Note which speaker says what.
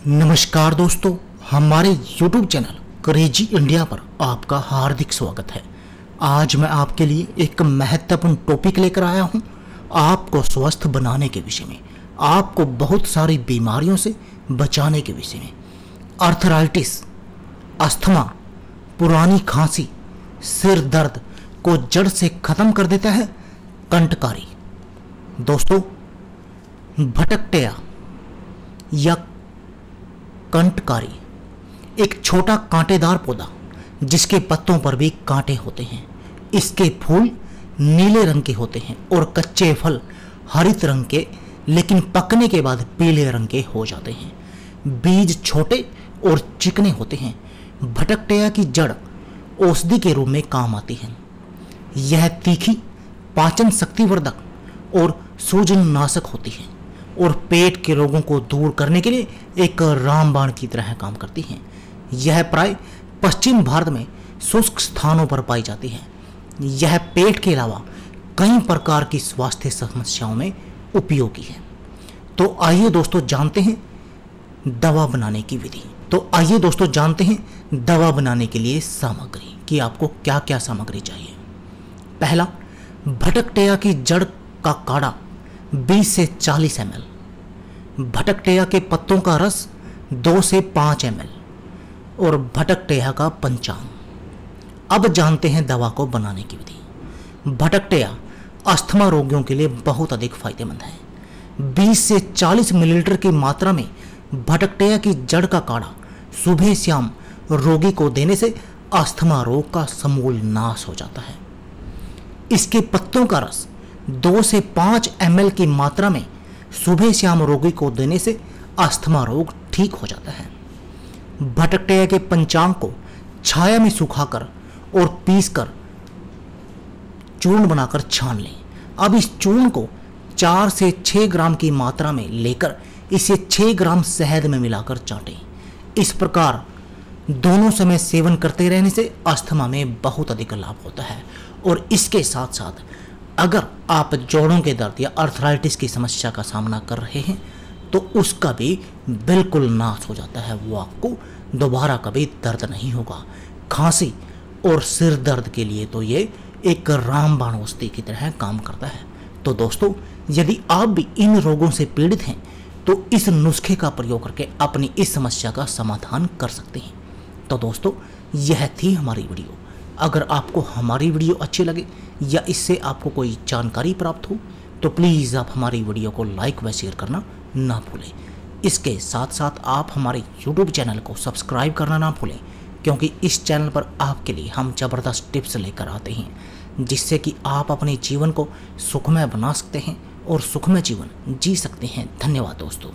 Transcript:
Speaker 1: नमस्कार दोस्तों, हमारे YouTube चैनल क्रेजी इंडिया पर आपका हार्दिक स्वागत है। आज मैं आपके लिए एक महत्वपूर्ण टॉपिक लेकर आया हूं, आपको स्वस्थ बनाने के विषय में, आपको बहुत सारी बीमारियों से बचाने के विषय में। आर्थराइटिस, अस्थमा, पुरानी खांसी, सिर दर्द को जड़ से खत्म कर देता है कंटकारी। दोस्तों, भटकटेया या कंटकारी एक छोटा कांटेदार पौधा जिसके पत्तों पर भी कांटे होते हैं। इसके फूल नीले रंग के होते हैं और कच्चे फल हरित रंग के, लेकिन पकने के बाद पीले रंग के हो जाते हैं। बीज छोटे और चिकने होते हैं। भटकटेया की जड़ औषधि के रूप में काम आती है। यह तीखी, पाचन शक्तिवर्धक और सूजननाशक होती है और पेट के रोगों को दूर करने के लिए एक रामबाण की तरह काम करती हैं। यह प्राय पश्चिम भारत में शुष्क स्थानों पर पाई जाती है। यह पेट के अलावा कई प्रकार की स्वास्थ्य समस्याओं में उपयोगी है। तो आइए दोस्तों जानते हैं दवा बनाने की विधि। दवा बनाने के लिए सामग्री कि आपको क्या क्या सामग्री चाहिए। पहला, भटकटेया की जड़ का काढ़ा 20 से 40 ml, भटकटेया के पत्तों का रस 2 से 5 ml और भटकटेया का पंचांग। अब जानते हैं दवा को बनाने की विधि। भटकटेया अस्थमा रोगियों के लिए बहुत अधिक फायदेमंद है। 20 से 40 मिलीलीटर की मात्रा में भटकटेया की जड़ का काढ़ा सुबह शाम रोगी को देने से अस्थमा रोग का समूल नाश हो जाता है। इसके पत्तों का रस 2 से 5 ml की मात्रा में सुबह शाम रोगी को देने से अस्थमा रोग ठीक हो जाता है। भटकटेया के पंचांग को छाया में सुखाकर और पीसकर चूर्ण बनाकर छान लें। अब इस चूर्ण को 4 से 6 ग्राम की मात्रा में लेकर इसे 6 ग्राम शहद में मिलाकर चाटें। इस प्रकार दोनों समय सेवन करते रहने से अस्थमा में बहुत अधिक लाभ होता है। और इसके साथ साथ अगर आप जोड़ों के दर्द या आर्थराइटिस की समस्या का सामना कर रहे हैं तो उसका भी बिल्कुल नाश हो जाता है। वो आपको दोबारा कभी दर्द नहीं होगा। खांसी और सिर दर्द के लिए तो ये एक रामबाण औषधि की तरह काम करता है। तो दोस्तों, यदि आप भी इन रोगों से पीड़ित हैं तो इस नुस्खे का प्रयोग करके अपनी इस समस्या का समाधान कर सकते हैं। तो दोस्तों, यह थी हमारी वीडियो। अगर आपको हमारी वीडियो अच्छी लगे या इससे आपको कोई जानकारी प्राप्त हो तो प्लीज़ आप हमारी वीडियो को लाइक व शेयर करना ना भूलें। इसके साथ साथ आप हमारे YouTube चैनल को सब्सक्राइब करना ना भूलें, क्योंकि इस चैनल पर आपके लिए हम ज़बरदस्त टिप्स लेकर आते हैं जिससे कि आप अपने जीवन को सुखमय बना सकते हैं और सुखमय जीवन जी सकते हैं। धन्यवाद दोस्तों।